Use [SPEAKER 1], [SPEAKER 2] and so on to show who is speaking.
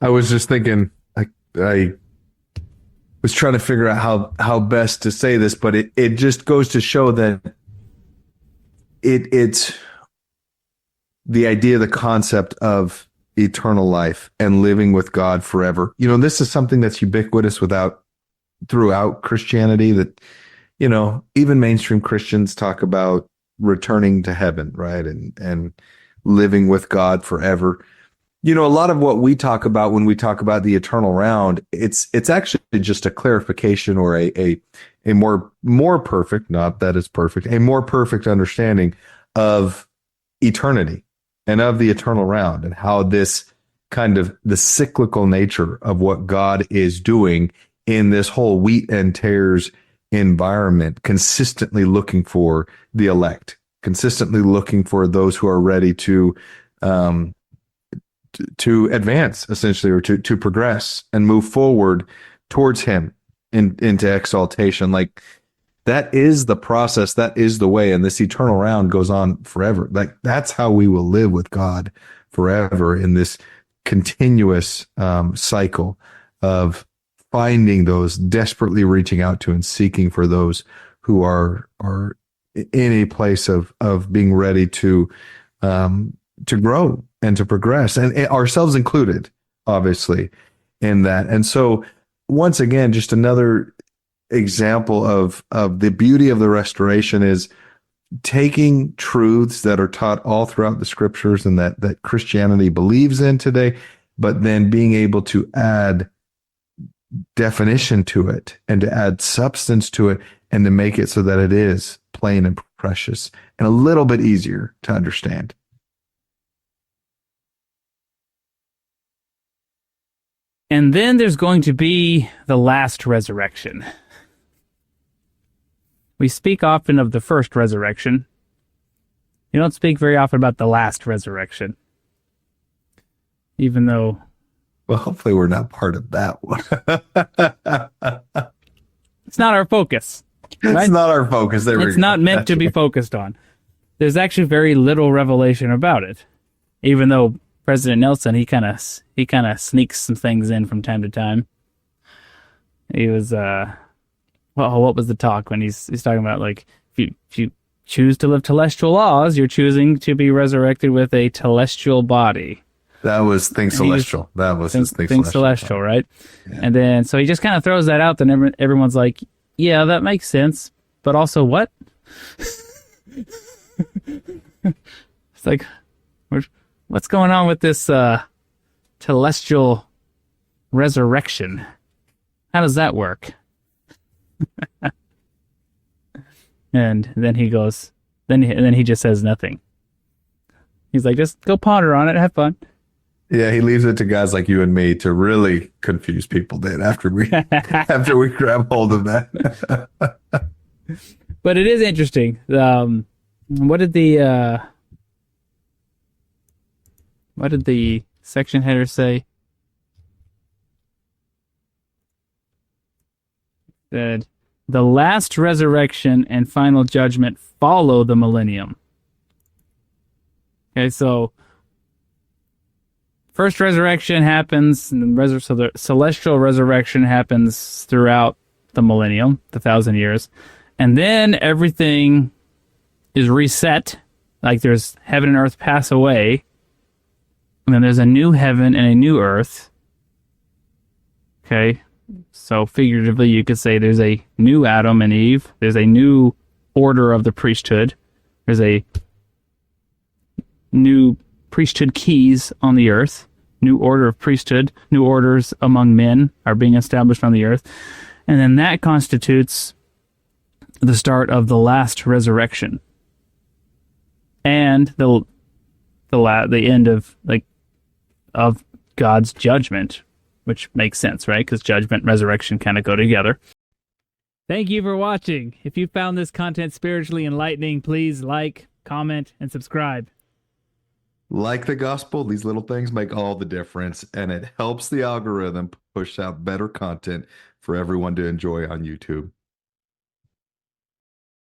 [SPEAKER 1] I was just thinking, I was trying to figure out how best to say this, but it just goes to show that it's the idea, the concept of eternal life and living with God forever. This is something that's ubiquitous throughout Christianity, that, even mainstream Christians talk about returning to heaven, right? And living with God forever. A lot of what we talk about when we talk about the eternal round, it's actually just a clarification or a more perfect, not that it's perfect, a more perfect understanding of eternity and of the eternal round, and how this kind of the cyclical nature of what God is doing in this whole wheat and tares environment, consistently looking for the elect, consistently looking for those who are ready to advance, essentially, or to progress and move forward towards him into exaltation. Like, that is the process, that is the way, and this eternal round goes on forever. Like, that's how we will live with God forever, in this continuous cycle of finding those, desperately reaching out to and seeking for those who are in a place of being ready to grow and to progress, and ourselves included, obviously, in that. And so, once again, just another example of the beauty of the restoration is taking truths that are taught all throughout the scriptures and that Christianity believes in today, but then being able to add definition to it and to add substance to it, and to make it so that it is plain and precious and a little bit easier to understand.
[SPEAKER 2] And then there's going to be the last resurrection. We speak often of the first resurrection. You don't speak very often about the last resurrection. Even though...
[SPEAKER 1] Well, hopefully we're not part of that one.
[SPEAKER 2] It's not our focus. Right?
[SPEAKER 1] It's not our focus.
[SPEAKER 2] It's not meant to be focused on. There's actually very little revelation about it. Even though President Nelson, he kind of sneaks some things in from time to time. He was, what was the talk when he's talking about, like, if you choose to live telestial laws, you're choosing to be resurrected with a telestial body.
[SPEAKER 1] That was Think Celestial. That was his
[SPEAKER 2] Think Celestial, right?
[SPEAKER 1] Yeah.
[SPEAKER 2] And then, so he just kind of throws that out, then everyone's like, yeah, that makes sense, but also what? It's like, what's going on with this telestial resurrection? How does that work? And then he goes, then he just says nothing. He's like, just go ponder on it, have fun.
[SPEAKER 1] Yeah, he leaves it to guys like you and me to really confuse people then after we grab hold of that.
[SPEAKER 2] But it is interesting. What did the section header say? That the last resurrection and final judgment follow the millennium. Okay, so first resurrection happens, and so the celestial resurrection happens throughout the millennium, the 1,000 years. And then everything is reset, like there's heaven and earth pass away, and then there's a new heaven and a new earth. Okay, so figuratively you could say there's a new Adam and Eve, there's a new order of the priesthood, there's a new priesthood keys on the earth, new order of priesthood, new orders among men are being established on the earth, and then that constitutes the start of the last resurrection and the end of God's judgment, which makes sense, right? Because judgment and resurrection kind of go together. Thank you for watching. If you found this content spiritually enlightening, please like, comment, and subscribe.
[SPEAKER 1] Like the gospel, these little things make all the difference, and it helps the algorithm push out better content for everyone to enjoy on YouTube.